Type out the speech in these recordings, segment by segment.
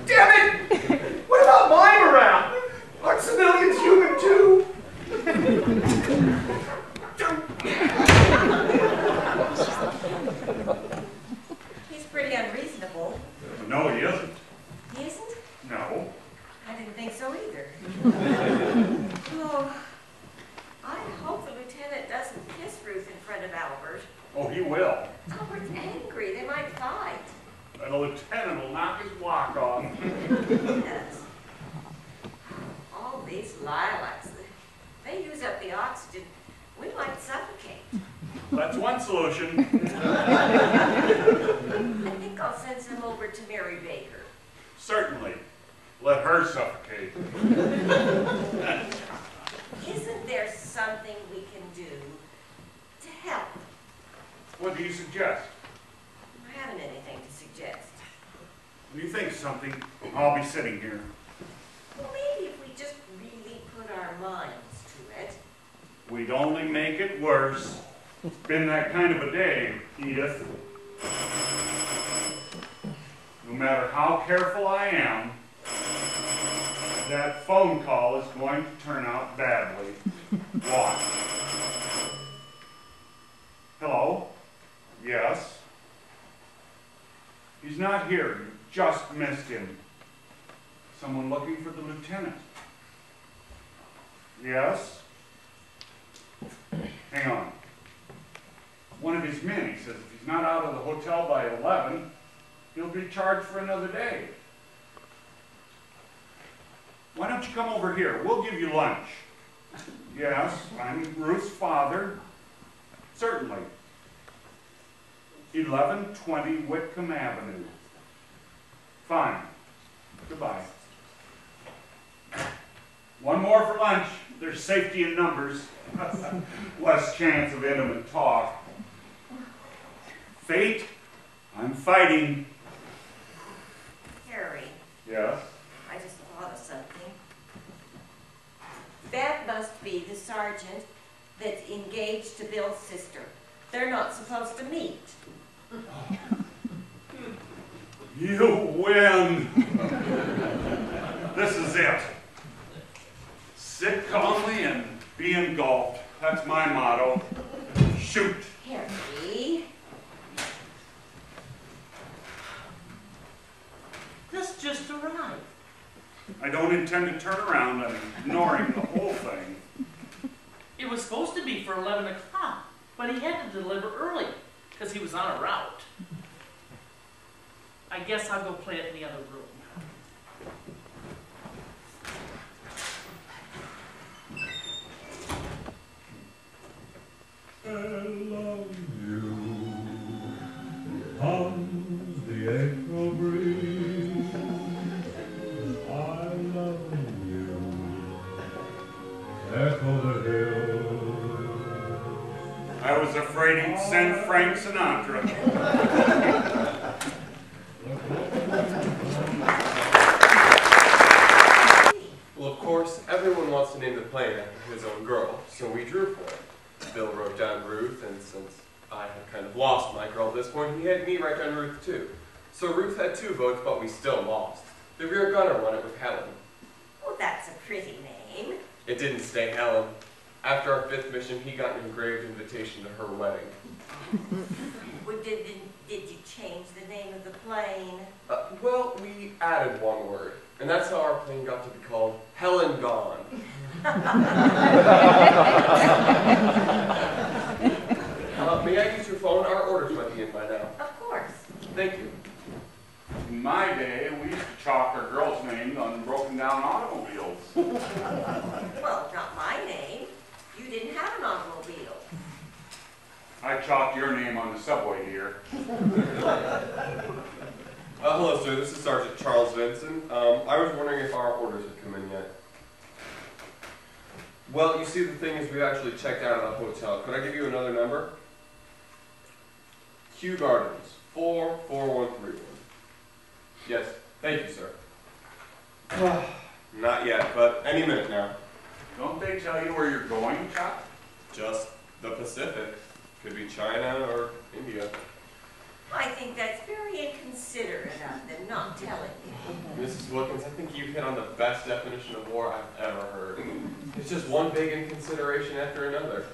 Damn it! What about my morale? Aren't civilians human too? He's pretty unreasonable. No, he isn't. He isn't? No. I didn't think so either. Oh, I hope the lieutenant doesn't kiss Ruth in front of Albert. Oh, he will. Albert's angry. They might fight. And the lieutenant will knock his block off. Yes. All these lilacs, they use up the oxygen. We might suffocate. That's one solution. I think I'll send some over to Mary Baker. Certainly. Let her suffocate. Isn't there something we can do to help? What do you suggest? I haven't anything to suggest. When you think something, I'll be sitting here. Well, maybe if we just really put our minds to it. We'd only make it worse. It's been that kind of a day, Edith. No matter how careful I am, that phone call is going to turn out badly. Watch. Hello? Yes? He's not here. You just missed him. Someone looking for the lieutenant. Yes? Hang on. One of his men, he says, if he's not out of the hotel by 11, he'll be charged for another day. Why don't you come over here? We'll give you lunch. Yes, I'm Ruth's father. Certainly. 1120 Whitcomb Avenue. Fine. Goodbye. One more for lunch. There's safety in numbers. Less chance of intimate talk. Fate, I'm fighting. Harry, Yes? I just thought of something. That must be the sergeant that's engaged to Bill's sister. They're not supposed to meet. You win. This is it. Sit calmly and be engulfed. That's my motto. Shoot. Harry. This just arrived. I don't intend to turn around. I'm ignoring the whole thing. It was supposed to be for 11 o'clock, but he had to deliver early because he was on a route. I guess I'll go play it in the other room. I love you. Comes the April breeze. I love you. Echo the hills. I was afraid he'd send Frank Sinatra. Well, of course, everyone wants to name the plane after his own girl, so we drew for it. Bill wrote down Ruth, and since I had kind of lost my girl at this point, he had me write down Ruth too. So Ruth had 2 votes, but we still lost. The rear gunner won it with Helen. Well, that's a pretty name. It didn't stay Helen. After our 5th mission, he got an engraved invitation to her wedding. Well, did you change the name of the plane? Well, we added 1 word, and that's how our plane got to be called Helen Gone. May I use your phone? Our orders might be in by now. Of course. Thank you. In my day, we used to chalk our girls' names on broken down automobiles. Well, not my name. You didn't have an automobile. I chalked your name on the subway here. Hello, sir. This is Sergeant Charles Vinson. I was wondering if our orders had come in yet. Well, you see, the thing is, we actually checked out of the hotel. Could I give you another number? Kew Gardens, 44131. Yes, thank you, sir. Not yet, but any minute now. Don't they tell you where you're going, Chuck? Just the Pacific. Could be China or India. I think that's very inconsiderate of them not telling you. Mrs. Wilkins, I think you've hit on the best definition of war I've ever heard. It's just one big inconsideration after another.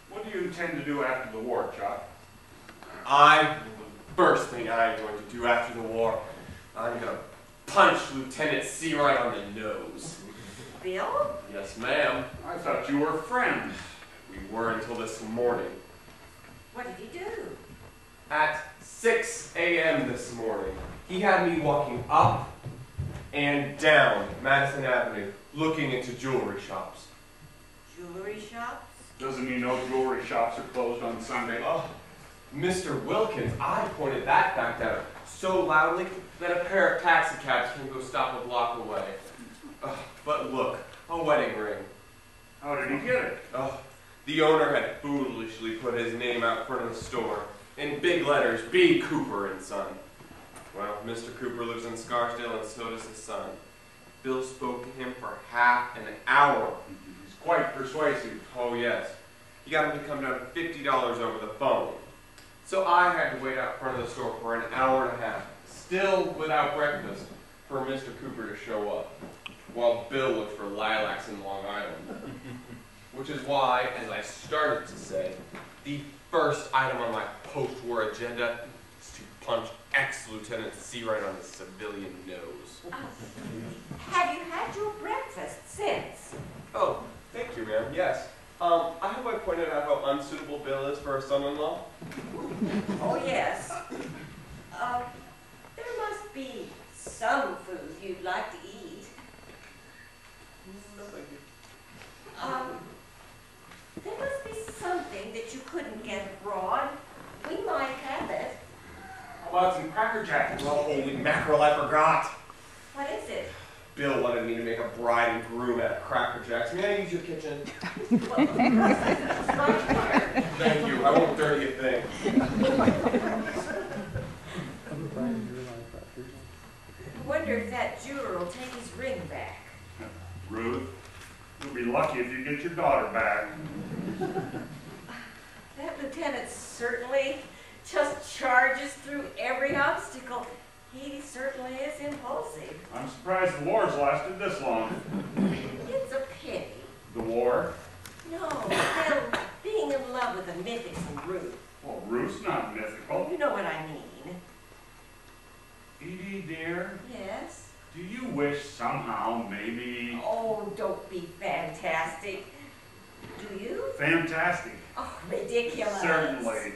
What do you intend to do after the war, Chuck? The first thing I'm going to do after the war, I'm going to punch Lieutenant Seawright on the nose. Bill? Yes, ma'am. I thought you were friends. We were until this morning. What did he do? At 6 a.m. this morning, he had me walking up and down Madison Avenue, looking into jewelry shops. Jewelry shops? Doesn't he know jewelry shops are closed on Sunday? Oh, Mr. Wilkins, I pointed that fact out so loudly that a pair of taxi cabs can go stop a block away. But look, a wedding ring. How did he get it? The owner had foolishly put his name out front of the store, in big letters, B. Cooper and Son. Well, Mr. Cooper lives in Scarsdale and so does his son. Bill spoke to him for half an hour. He's quite persuasive. Oh yes, he got him to come down to $50 over the phone. So I had to wait out front of the store for an hour and a half, still without breakfast, for Mr. Cooper to show up, while Bill looked for lilacs in Long Island. Which is why, as I started to say, the first item on my post-war agenda is to punch ex-Lieutenant Seawright on the civilian nose. Have you had your breakfast since? Oh, thank you, ma'am. Yes. I hope I pointed out how unsuitable Bill is for a son-in-law. Oh, yes. There must be some food you'd like to eat. No, thank you. There must be something that you couldn't get abroad. We might have it. How about some Cracker Jacks? Oh, holy mackerel, I forgot. What is it? Bill wanted me to make a bride and groom at Cracker Jacks. May I use your kitchen? Well, of course, it's right here. Thank you. I won't dirty a thing. I wonder if that jeweler will take his ring back. Ruth, you'll be lucky if you get your daughter back. That lieutenant certainly just charges through every obstacle. He certainly is impulsive. I'm surprised the war's lasted this long. It's a pity. The war? No, Bill being in love with a mythical Ruth. Well, Ruth's not mythical. You know what I mean. Edie, dear, Yes? do you wish somehow, maybe... Oh, don't be fantastic. Do you? Fantastic. Oh, ridiculous. Certainly.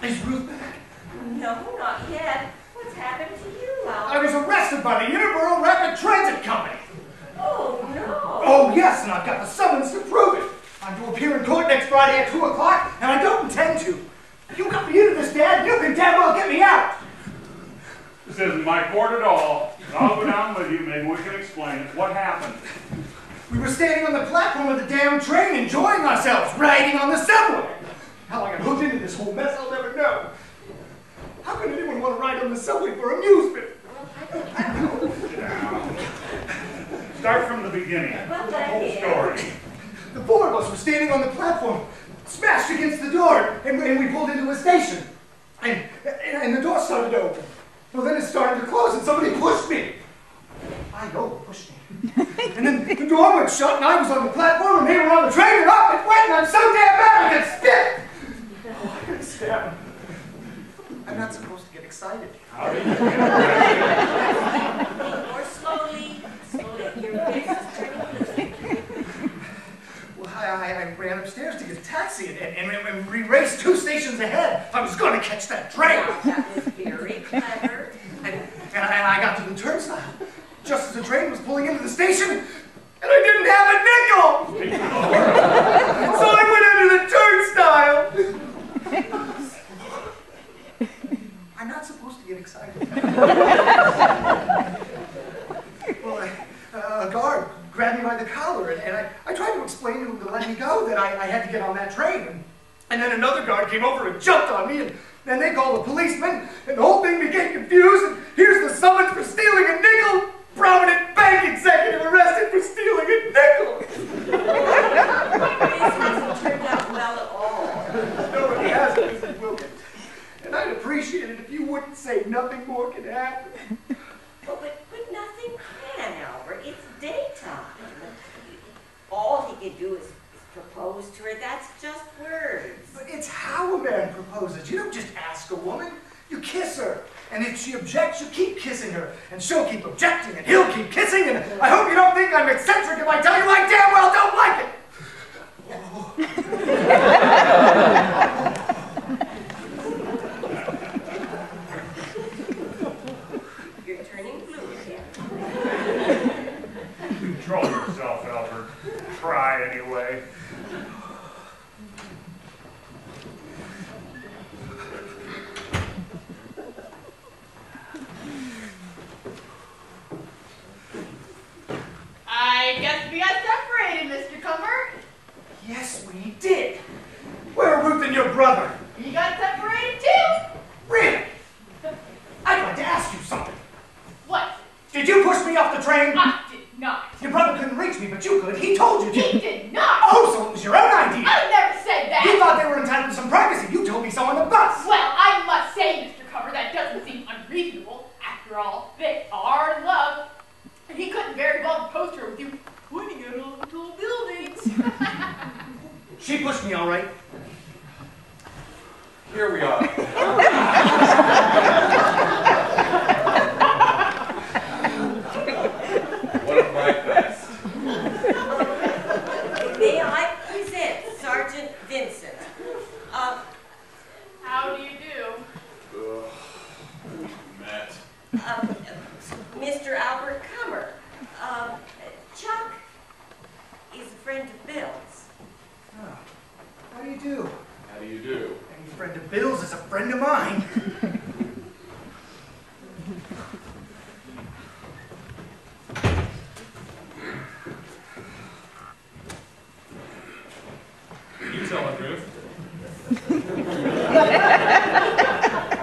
Is Ruth back? No, not yet. What's happened to you, I Al? was arrested by the Interborough Rapid Transit Company. Oh, no. Oh, yes, and I've got the summons to prove it. I'm to appear in court next Friday at 2 o'clock, and I don't intend to. If you got me into this, Dad, you can damn well get me out. This isn't my court at all. I'll go down with you. Maybe we can explain it. What happened? We were standing on the platform of the damn train, enjoying ourselves, riding on the subway. How I got hooked into this whole mess, I'll never know. How could anyone want to ride on the subway for amusement? Well, I think Down. Start from the beginning. Well, The that whole is. story. The four of us were standing on the platform, smashed against the door, and we pulled into a station. And the door started to open. Well, then it started to close, and somebody pushed me. I know who pushed me. And then the door went shut, and I was on the platform, and they were on the train, and up it went, and I'm so damn mad I got stiff. Oh, I couldn't stand. I'm not supposed to get excited. How did you get arrested? more slowly. Your face is turning blue. Well, I ran upstairs to get a taxi, and we raced 2 stations ahead. I was going to catch that train. Now, that was very clever. And I got to the turnstile, just as the train was pulling into the station, and I didn't have a nickel! So I went under the turnstile! I'm not supposed to get excited. Well, a guard grabbed me by the collar, and I tried to explain to him to let me go, that I had to get on that train. And then another guard came over and jumped on me, and then they called a policeman, and the whole thing became confused, and here's the summons for stealing a nickel Provident Bank! executive arrested for stealing a nickel. This hasn't turned out well at all. No, it hasn't, Mrs. Wilkins. And I'd appreciate it if you wouldn't say nothing more can happen. But nothing can, Albert. It's daytime. All he can do is propose to her. That's just words. But it's how a man proposes. You don't just ask a woman. You kiss her. And if she objects, you keep kissing her. And she'll keep objecting, and he'll keep kissing. And I hope you don't think I'm eccentric if I tell you I damn well don't like it. You're turning blue again. Control yourself, Albert. Try anyway. I guess we got separated, Mr. Comer. Yes, we did. Where are Ruth and your brother? You got separated too. Really? I'd like to ask you something. What? Did you push me off the train? I did not. Your brother couldn't reach me, but you could. He told you to. He did not. Oh, so it was your own idea. I never said that. You thought they were entitled to some privacy. You told me so on the bus. Well, I must say, Mr. Comer, that doesn't seem unreasonable. After all, they are in love. And he couldn't very well propose to her with you pointing at all the tall buildings. She pushed me all right. Here we are. One of my best. May I present Sergeant Vincent? How do you do? Matt. Mr. Albert Comer. Chuck is a friend of Bill's. Oh, how do you do? How do you do? Any friend of Bill's is a friend of mine. You tell it, Ruth.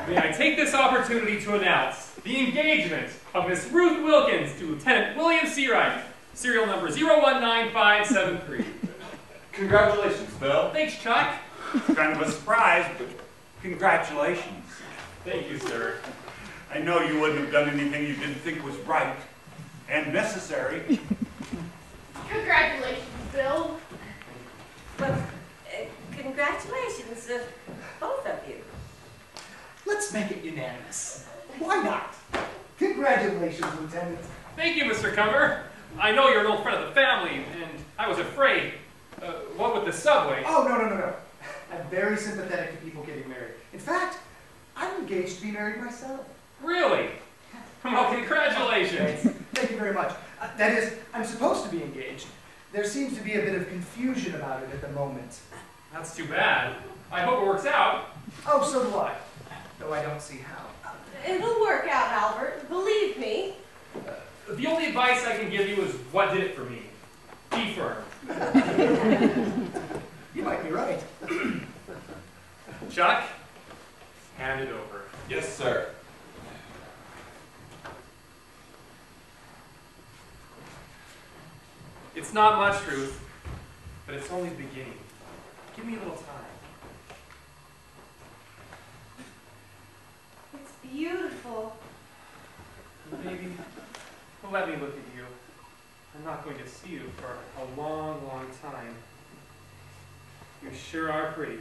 May I take this opportunity to announce the engagement of Miss Ruth Wilkins to Lieutenant William Seawright, serial number 019573. Congratulations, Bill. Thanks, Chuck. Kind of a surprise, but congratulations. Thank you, sir. I know you wouldn't have done anything you didn't think was right and necessary. Congratulations, Bill. But congratulations, both of you. Let's make it unanimous. Why not? Congratulations, Lieutenant. Thank you, Mr. Comer. I know you're an old friend of the family, and I was afraid. What with the subway? Oh, no. I'm very sympathetic to people getting married. In fact, I'm engaged to be married myself. Really? Well, congratulations. Thank you very much. That is, I'm supposed to be engaged. There seems to be a bit of confusion about it at the moment. That's too bad. I hope it works out. Oh, so do I. Though I don't see how. It'll work out, Albert. Believe me. The only advice I can give you is what did it for me. Be firm. You might be right. Chuck, hand it over. Yes, sir. It's not much, Ruth, but it's only the beginning. Give me a little time. It's beautiful. Baby, let me look at you. I'm not going to see you for a long, long time. You sure are pretty.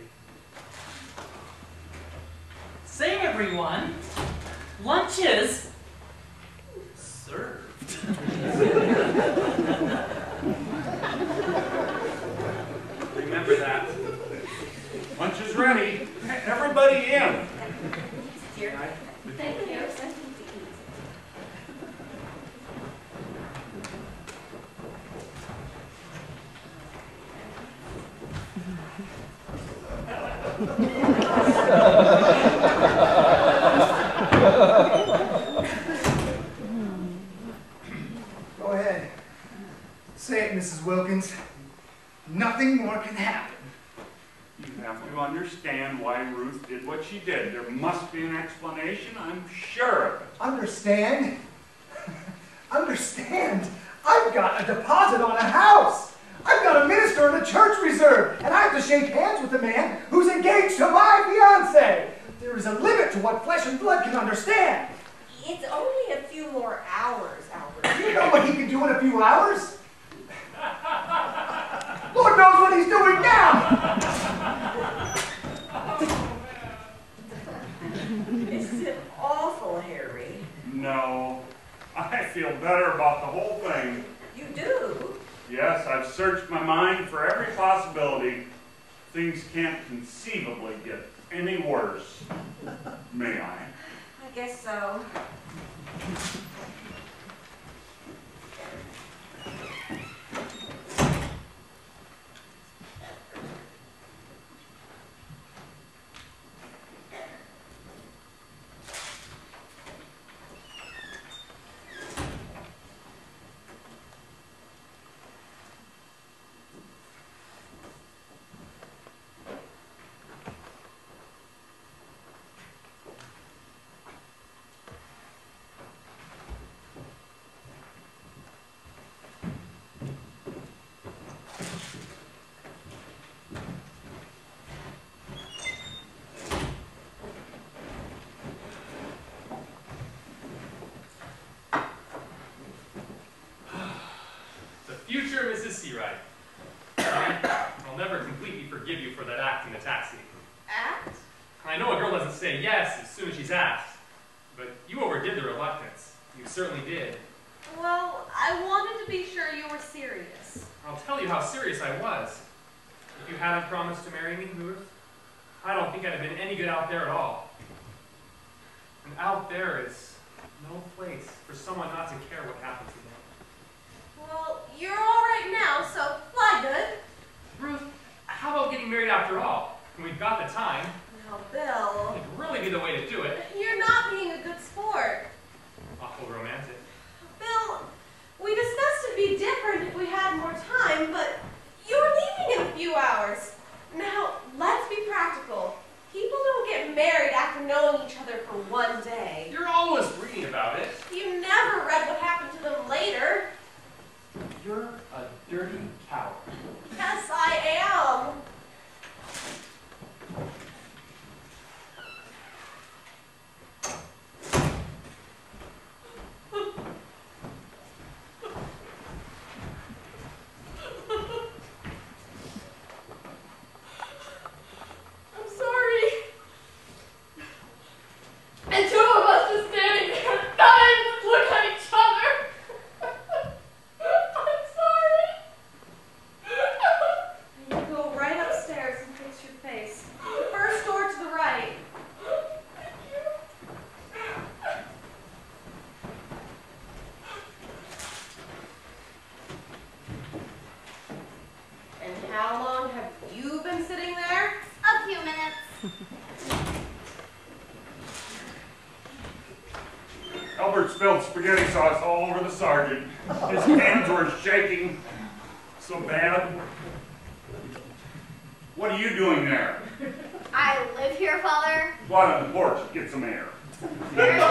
Say, everyone, lunch is served. Remember that. Lunch is ready. Everybody in. Dear. Thank you. Go ahead. Say it, Mrs. Wilkins. Nothing more can happen. You have to understand why Ruth did what she did. There must be an explanation, I'm sure of it. Understand? Understand? I've got a deposit on a house. I've got a minister in a church reserve, and I have to shake hands with a man who's engaged to my fiancée. There is a limit to what flesh and blood can understand. It's only a few more hours, Albert. You know what he can do in a few hours? Lord knows what he's doing now. This is awful, Harry. No, I feel better about the whole thing. You do? Yes, I've searched my mind for every possibility. Things can't conceivably get any worse. May I? I guess so. Future Mrs. Seawright. I'll never completely forgive you for that act in the taxi. Act? I know a girl doesn't say yes as soon as she's asked, but you overdid the reluctance. You certainly did. Well, I wanted to be sure you were serious. I'll tell you how serious I was. If you hadn't promised to marry me, Ruth, I don't think I'd have been any good out there at all. And out there is no place for someone not to care what happens to them. Well, you're all right now, so fly good. Ruth, how about getting married after all? And we've got the time. Now, Bill, It'd really be the way to do it. you're not being a good sport. Awful romantic. Bill, we discussed it'd be different if we had more time, but you're leaving in a few hours. Now, let's be practical. People don't get married after knowing each other for one day. You're always reading about it. You never read what happened to them later. You're a dirty coward. Yes, I am. I'm sorry. And two of us just standing there, not able to look at each other. I'm sorry. You go right upstairs and fix your face. First door to the right. And how long have you been sitting there? A few minutes. Albert spilled spaghetti sauce all over the sergeant. His hands were shaking so bad. What are you doing there? I live here, Father. Go out on the porch, get some air. There's